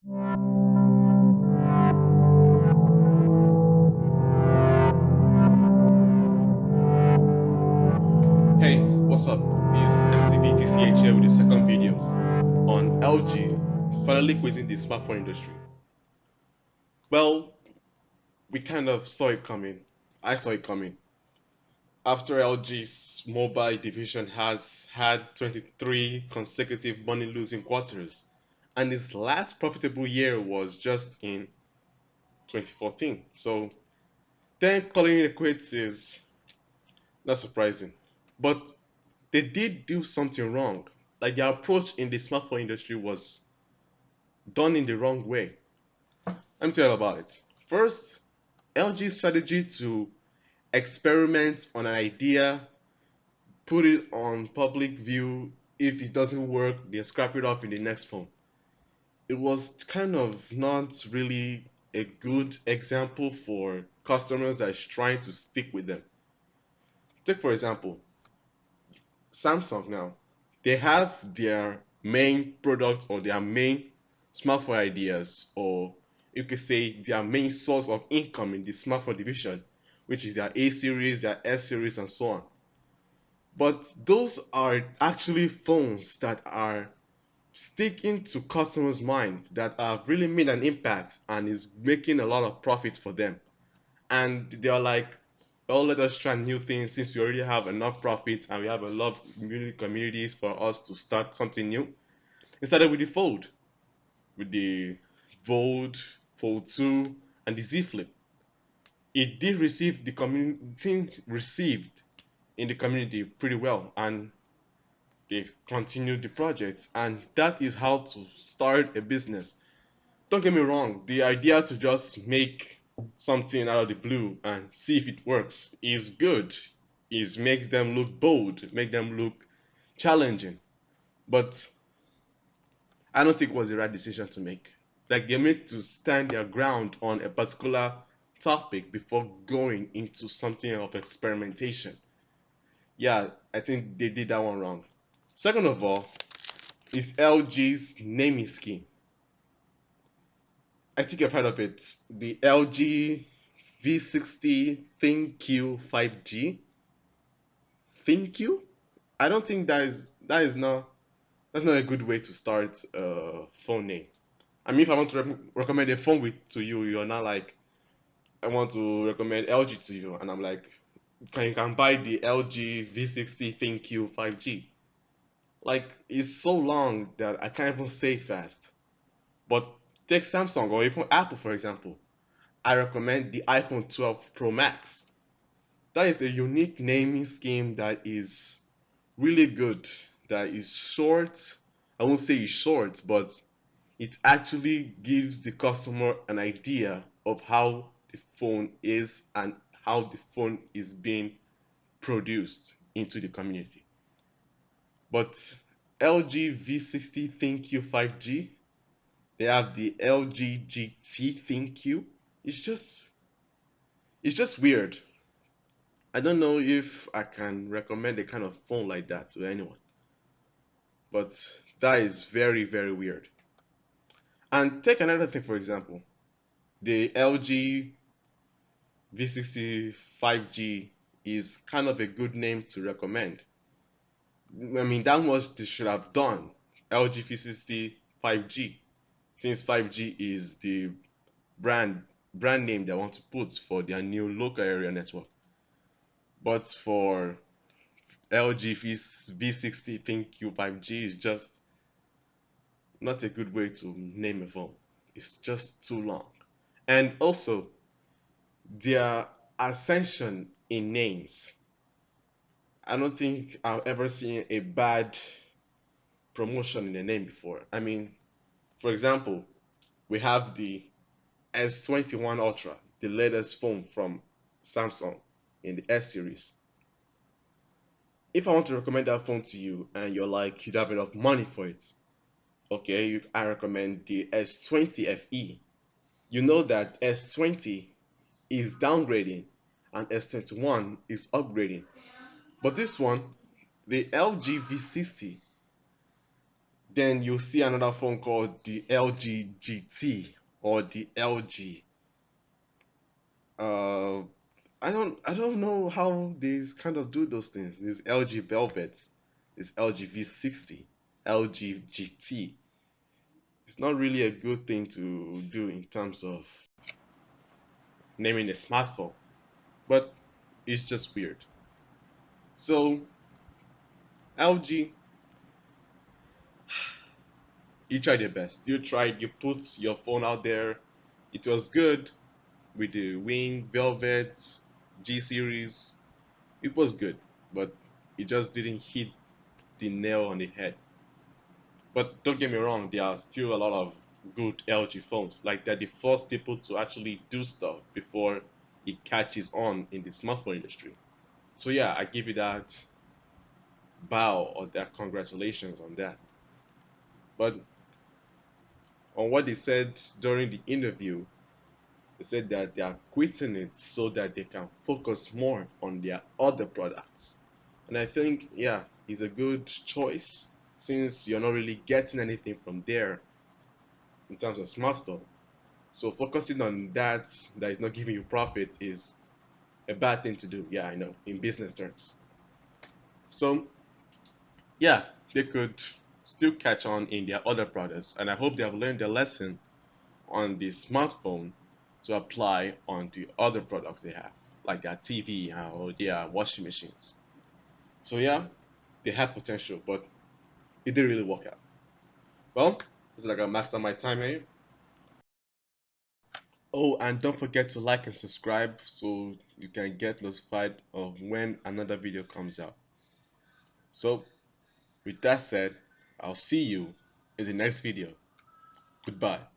Hey, what's up? This MCVTCH here with the second video on LG finally quitting the smartphone industry. Well, we kind of saw it coming. I saw it coming. After LG's mobile division has had 23 consecutive money losing quarters, and its last profitable year was just in 2014. So, then calling it quits is not surprising. But they did do something wrong. Like their approach in the smartphone industry was done in the wrong way. Let me tell you about it. First, LG's strategy to experiment on an idea, put it on public view. If it doesn't work, they scrap it off in the next phone. It was kind of not really a good example for customers that is trying to stick with them. Take for example, Samsung now. They have their main product or their main smartphone ideas, or you could say their main source of income in the smartphone division, which is their A series, their S series, and so on. But those are actually phones that are sticking to customers' mind, that have really made an impact and is making a lot of profit for them. And they're like, oh, let us try new things since we already have enough profit and we have a lot of communities for us to start something new. It started with the Fold, with the Fold, Fold 2, and the Z Flip. It did receive the community received in the community pretty well, and they continued the project, and that is how to start a business. Don't get me wrong, the idea to just make something out of the blue and see if it works is good. It makes them look bold, make them look challenging. But I don't think it was the right decision to make. Like they made to stand their ground on a particular topic before going into something of experimentation. Yeah, I think they did that one wrong. Second of all, is LG's naming scheme. I think I've heard of it. The LG V60 ThinQ 5G. ThinQ? I don't think that's not a good way to start a phone name. I mean, if I want to recommend a phone to you, you're not like I want to recommend LG to you, and I'm like, you can buy the LG V60 ThinQ 5G. Like it's so long that I can't even say it fast. But take Samsung or even Apple for example. I recommend the iPhone 12 Pro Max. That is a unique naming scheme that is really good. That is short. I won't say it's short, but it actually gives the customer an idea of how the phone is and how the phone is being produced into the community. But LG V60 ThinQ 5G, they have the LG GT ThinQ. It's just it's just weird. I don't know if I can recommend a kind of phone like that to anyone, but that is very, very weird. And take another thing, for example, the LG V60 5G is kind of a good name to recommend. I mean, that much they should have done. LG V60 5G, since 5G is the brand name they want to put for their new local area network. But for LG V60 ThinQ 5G is just not a good way to name a phone. It's just too long. And also, their ascension in names. I don't think I've ever seen a bad promotion in a name before. I mean, for example, we have the S21 Ultra, the latest phone from Samsung in the S series. If I want to recommend that phone to you and you're like, you don't have enough money for it, okay, I recommend the S20 FE. You know that S20 is downgrading and S21 is upgrading. But this one, the LG V60, Then you'll see another phone called the LG GT or the LG. Uh, I don't know how they kind of do those things. This LG Velvet, this LG V60, LG GT. It's not really a good thing to do in terms of naming a smartphone, but it's just weird. So LG, you tried your best. You tried. You put your phone out there. It was good with the Wing Velvet G series. It was good, but it just didn't hit the nail on the head. But don't get me wrong, there are still a lot of good LG phones. Like they're the first people to actually do stuff before it catches on in the smartphone industry. So yeah, I give you that bow or that congratulations on that. But on what they said during the interview, they said that they are quitting it so that they can focus more on their other products. And I think, yeah, it's a good choice since you're not really getting anything from there in terms of smartphone. So focusing on that is not giving you profit is a bad thing to do. Yeah, I know, in business terms. So yeah, they could still catch on in their other products, and I hope they have learned their lesson on the smartphone to apply on the other products they have, like their TV or their washing machines. So yeah, they have potential, but it didn't really work out. Well, it's like I master my time here. Oh, and don't forget to like and subscribe so you can get notified of when another video comes out. So, with that said, I'll see you in the next video. Goodbye.